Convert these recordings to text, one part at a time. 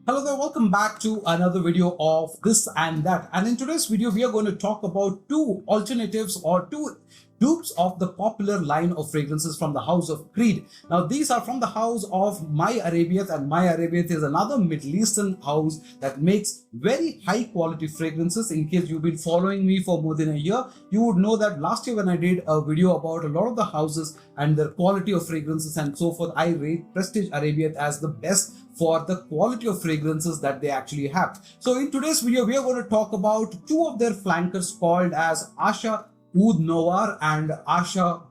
Hello there, welcome back to another video of this and that. And in today's video, we are going to talk about two alternatives or two dupes of the popular line of fragrances from the house of Tweed. Now, these are from the house of My Arabiyat, and My Arabiyat is another Middle Eastern house that makes very high quality fragrances. In case you've been following me for more than a year, you would know that last year when I did a video about a lot of the houses and their quality of fragrances and so forth, I rate Prestige Arabiyat as the best for the quality of fragrances that they actually have. So in today's video, we are going to talk about two of their flankers called as Oud Noir and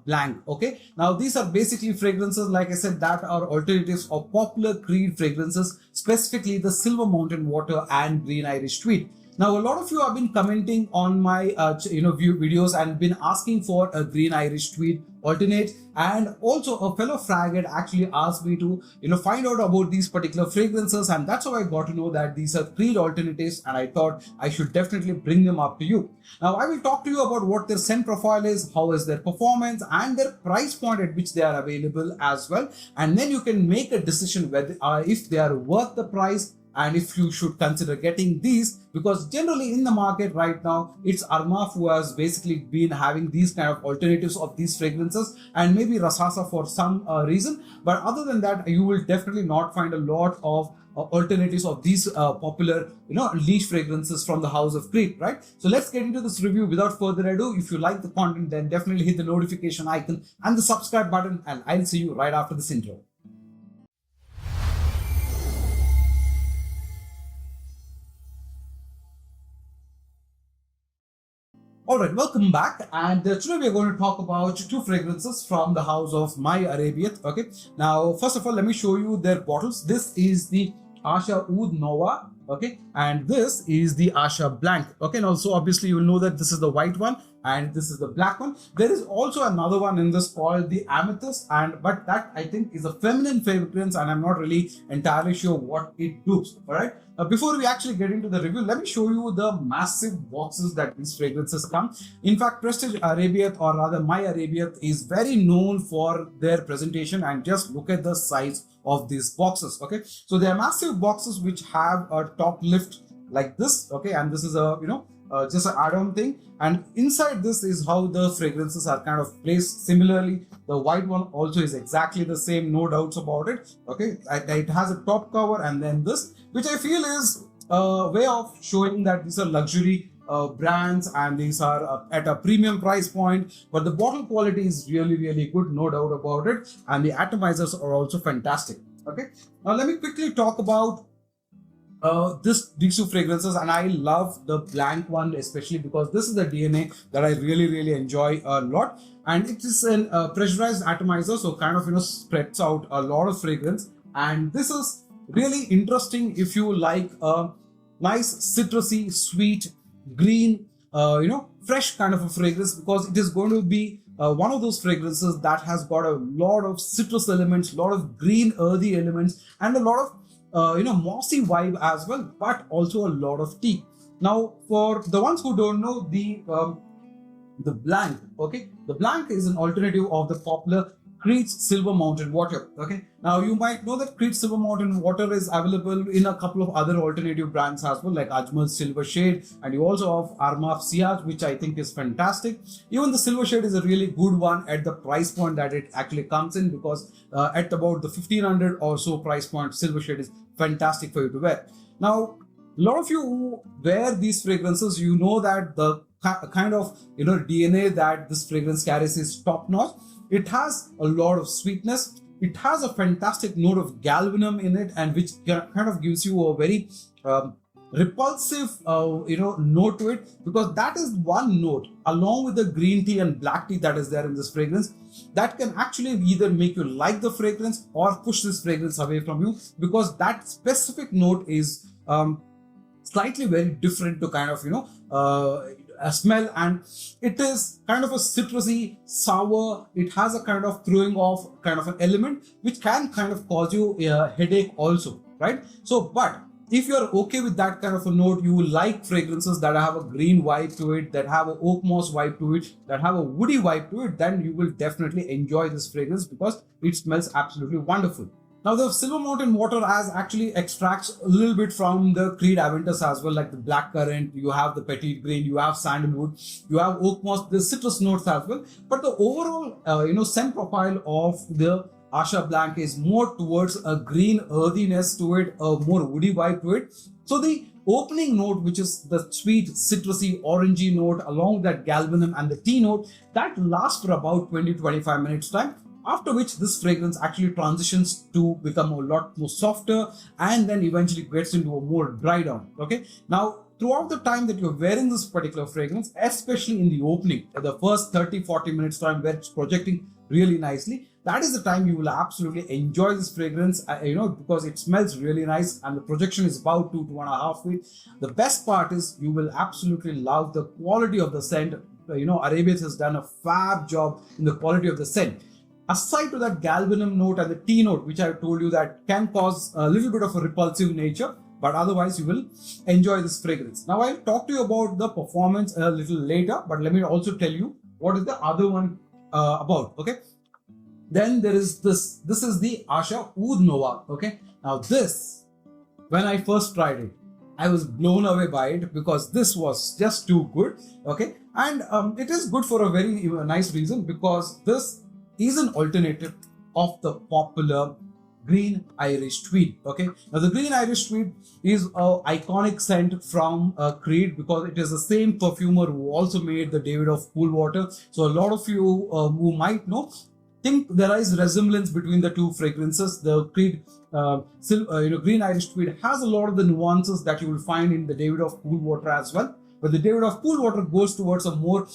Blanc. Okay, now these are basically fragrances, like I said, that are alternatives of popular Tweed fragrances, specifically the Silver Mountain Water and Green Irish Tweed. Now, a lot of you have been commenting on my videos and been asking for a Green Irish Tweed alternate, and also a fellow frag had actually asked me to find out about these particular fragrances, and that's how I got to know that these are Tweed alternatives, and I thought I should definitely bring them up to you. Now, I will talk to you about what their scent profile is, how is their performance, and their price point at which they are available as well, and then you can make a decision whether if they are worth the price and if you should consider getting these, because generally in the market right now, it's Armaf who has basically been having these kind of alternatives of these fragrances, and maybe Rasasa for some reason. But other than that, you will definitely not find a lot of alternatives of these popular niche fragrances from the house of Tweed, right? So let's get into this review without further ado. If you like the content, then definitely hit the notification icon and the subscribe button, and I'll see you right after this intro. Alright, welcome back, and today we are going to talk about two fragrances from the house of My Arabiyat. Okay, now first of all, let me show you their bottles. This is the Oud Noir, okay, and this is the Blanc. Okay, and also obviously you will know that this is the white one and this is the black one. There is also another one in this called the Amethyst, but that I think is a feminine fragrance, and I'm not really entirely sure what it does. All right. Before we actually get into the review, let me show you the massive boxes that these fragrances come. In fact, Prestige Arabiyat, or rather My Arabiyat, is very known for their presentation, and just look at the size of these boxes. Okay, so they are massive boxes which have a top lift like this. Okay, and this is a just an add-on thing, and inside this is how the fragrances are kind of placed. Similarly, the white one also is exactly the same, no doubts about it. Okay, it has a top cover, and then this, which I feel is a way of showing that these are luxury brands and these are at a premium price point, but the bottle quality is really good, no doubt about it, and the atomizers are also fantastic. Okay, now let me quickly talk about these two fragrances, and I love the Blanc one especially because this is the DNA that I really enjoy a lot, and it is a pressurized atomizer, so kind of spreads out a lot of fragrance, and this is really interesting if you like a nice citrusy, sweet, green, fresh kind of a fragrance, because it is going to be one of those fragrances that has got a lot of citrus elements, a lot of green earthy elements, and a lot of mossy vibe as well, but also a lot of tea. Now, for the ones who don't know, the Blanc, okay, the Blanc is an alternative of the popular Tweed's Silver Mountain Water. Okay, now you might know that Tweed's Silver Mountain Water is available in a couple of other alternative brands as well, like Ajmal's Silver Shade, and you also have Armaf Siyaj, which I think is fantastic. Even the Silver Shade is a really good one at the price point that it actually comes in, because at about the 1500 or so price point, Silver Shade is fantastic for you to wear. Now, a lot of you who wear these fragrances, you know that the kind of DNA that this fragrance carries is top notch. It has a lot of sweetness. It has a fantastic note of galbanum in it, and which kind of gives you a very repulsive note to it, because that is one note along with the green tea and black tea that is there in this fragrance that can actually either make you like the fragrance or push this fragrance away from you, because that specific note is slightly very different to kind of a smell, and it is kind of a citrusy, sour. It has a kind of throwing off kind of an element which can kind of cause you a headache also, right? So, but if you're okay with that kind of a note, you will like fragrances that have a green vibe to it, that have an oak moss vibe to it, that have a woody vibe to it, then you will definitely enjoy this fragrance because it smells absolutely wonderful. Now the Silver Mountain water as actually extracts a little bit from the Creed Aventus as well, like the black currant, you have the petite grain, you have sandalwood, you have oak moss, the citrus notes as well. But the overall, scent profile of the Asha Blanc is more towards a green earthiness to it, a more woody vibe to it. So the opening note, which is the sweet citrusy orangey note along with that galbanum and the tea note, that lasts for about 20-25 minutes time, after which this fragrance actually transitions to become a lot more softer and then eventually gets into a more dry down. Okay, now throughout the time that you're wearing this particular fragrance, especially in the opening, the first 30-40 minutes time where it's projecting really nicely, that is the time you will absolutely enjoy this fragrance, because it smells really nice and the projection is about 2.5 feet. The best part is you will absolutely love the quality of the scent. Arabiyat has done a fab job in the quality of the scent. Aside to that galbanum note and the tea note, which I told you that can cause a little bit of a repulsive nature, but otherwise you will enjoy this fragrance. Now I'll talk to you about the performance a little later, but let me also tell you what is the other one about. Okay, then there is this is the Asha Oud Noir. Okay, now this, when I first tried it, I was blown away by it because this was just too good. Okay, and it is good for a very nice reason, because this is an alternative of the popular green Irish Tweed. Okay, now the green Irish Tweed is an iconic scent from Creed, because it is the same perfumer who also made the David of Coolwater. So a lot of you who might know think there is resemblance between the two fragrances. The Creed green Irish Tweed has a lot of the nuances that you will find in the David of Coolwater as well, but the David of Coolwater goes towards a more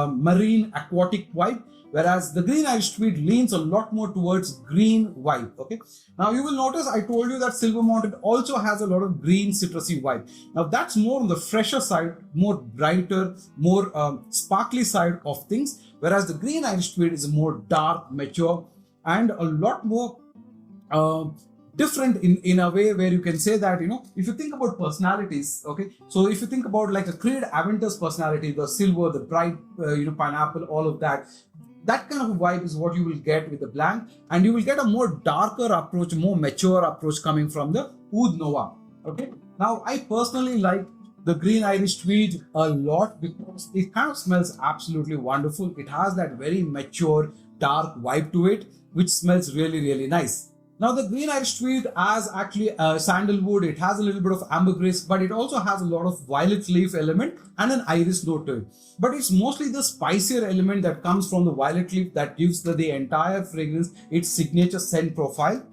marine aquatic vibe, whereas the green Irish Tweed leans a lot more towards green vibe. Okay, now you will notice I told you that Silver Mountain also has a lot of green citrusy vibe. Now that's more on the fresher side, more brighter, more sparkly side of things, whereas the green Irish Tweed is more dark, mature, and a lot more different in a way where you can say that, if you think about personalities, okay, so if you think about like a Creed Aventus personality, the silver, the bright, pineapple, all of that, that kind of vibe is what you will get with the Blanc, and you will get a more darker approach, more mature approach coming from the Oud Noir. Okay, now I personally like the green Irish Tweed a lot because it kind of smells absolutely wonderful. It has that very mature, dark vibe to it, which smells really, really nice. Now the green Irish Tweed has actually sandalwood, it has a little bit of ambergris, but it also has a lot of violet leaf element and an iris note to it. But it's mostly the spicier element that comes from the violet leaf that gives the entire fragrance its signature scent profile.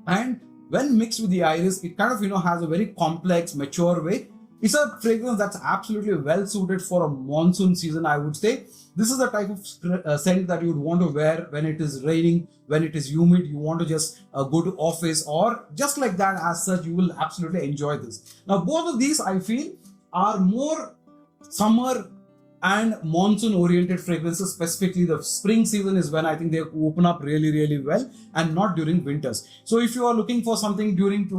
And when mixed with the iris, it kind of has a very complex, mature way. It's a fragrance that's absolutely well suited for a monsoon season, I would say. This is the type of scent that you would want to wear when it is raining, when it is humid, you want to just go to office, or just like that as such, you will absolutely enjoy this. Now, both of these I feel are more summer and monsoon oriented fragrances. Specifically the spring season is when I think they open up really, really well, and not during winters. So if you are looking for something during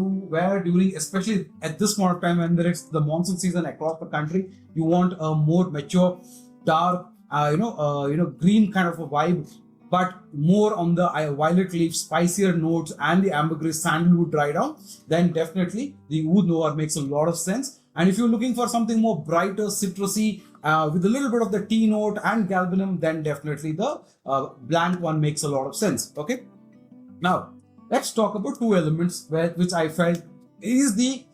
especially at this point of time when there is the monsoon season across the country, you want a more mature, dark, green kind of a vibe, but more on the violet leaf, spicier notes and the ambergris sandalwood dry down, then definitely the Oud Noir makes a lot of sense. And if you're looking for something more brighter, citrusy, with a little bit of the tea note and galbanum, then definitely the Blanc one makes a lot of sense. Okay, now let's talk about two elements which I felt is the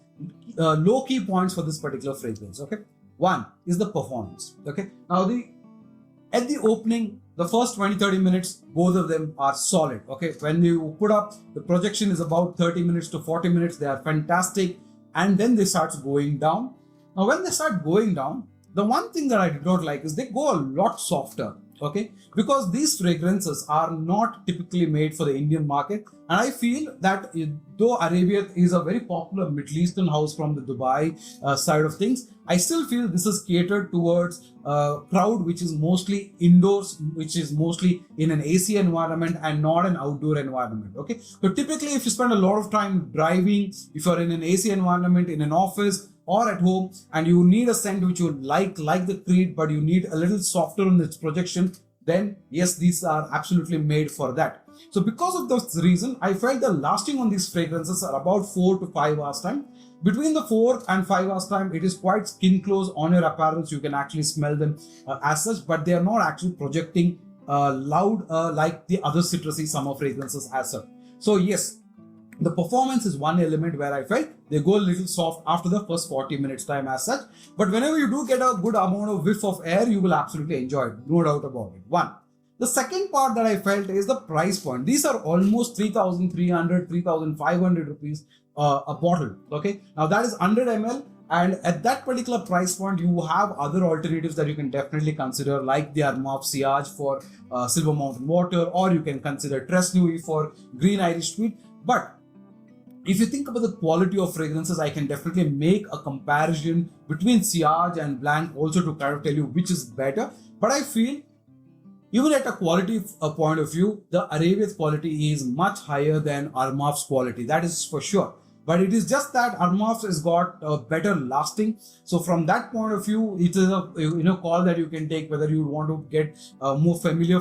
low key points for this particular fragrance. Okay, one is the performance. Okay, now at the opening, the first 20-30 minutes, both of them are solid. Okay, when you put up, the projection is about 30 minutes to 40 minutes, they are fantastic, and then they start going down. Now when they start going down, the one thing that I did not like is they go a lot softer. Okay, because these fragrances are not typically made for the Indian market, and I feel that though Arabiyat is a very popular Middle Eastern house from the Dubai side of things, I still feel this is catered towards a crowd which is mostly indoors, which is mostly in an AC environment and not an outdoor environment. Okay, so typically if you spend a lot of time driving, if you're in an AC environment, in an office or at home, and you need a scent which you like the Creed, but you need a little softer in its projection, then yes, these are absolutely made for that. So because of this reason, I felt the lasting on these fragrances are about 4 to 5 hours time. Between the 4 and 5 hours time, it is quite skin close on your apparels. You can actually smell them as such, but they are not actually projecting loud like the other citrusy summer fragrances as such. So yes, the performance is one element where I felt they go a little soft after the first 40 minutes time as such. But whenever you do get a good amount of whiff of air, you will absolutely enjoy it. No doubt about it. One. The second part that I felt is the price point. These are almost 3,300, 3,500 rupees a bottle. Okay. Now that is 100 ml. And at that particular price point, you have other alternatives that you can definitely consider, like the Armaf Sillage for Silver Mountain Water, or you can consider Tres Nuit for Green Irish Tweed. But if you think about the quality of fragrances, I can definitely make a comparison between Sillage and Blanc also to kind of tell you which is better. But I feel even at a quality point of view, the Arabiyat quality is much higher than Armaf's quality. That is for sure. But it is just that Armaf has got a better lasting. So from that point of view, it is a call that you can take whether you want to get a more familiar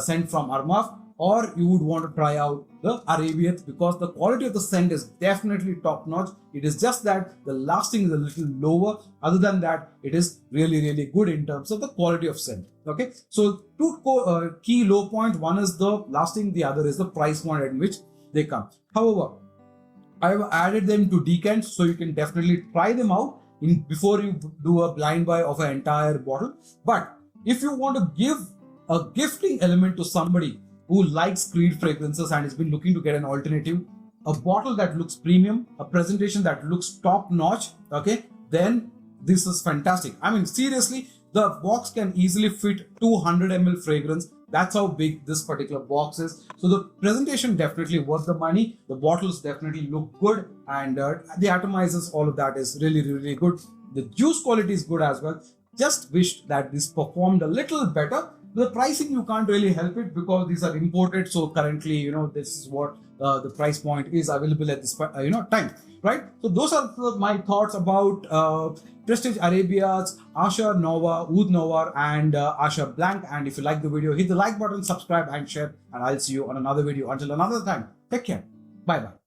scent from Armaf, or you would want to try out the Arabiyat, because the quality of the scent is definitely top notch. It is just that the lasting is a little lower. Other than that, it is really, really good in terms of the quality of scent. Okay, so two key low points. One is the lasting, the other is the price point at which they come. However, I have added them to decants, so you can definitely try them out before you do a blind buy of an entire bottle. But if you want to give a gifting element to somebody who likes Creed fragrances and has been looking to get an alternative, a bottle that looks premium, a presentation that looks top notch, okay, then this is fantastic. I mean, seriously, the box can easily fit 200 ml fragrance. That's how big this particular box is. So the presentation definitely worth the money. The bottles definitely look good, and the atomizers, all of that is really, really good. The juice quality is good as well. Just wished that this performed a little better. The pricing, you can't really help it because these are imported. So currently, this is what the price point is available at this time, right? So those are my thoughts about Prestige Arabiyats, Asha Nova, Oud Noir, and Asha Blanc. And if you like the video, hit the like button, subscribe and share, and I'll see you on another video. Until another time, take care. Bye bye.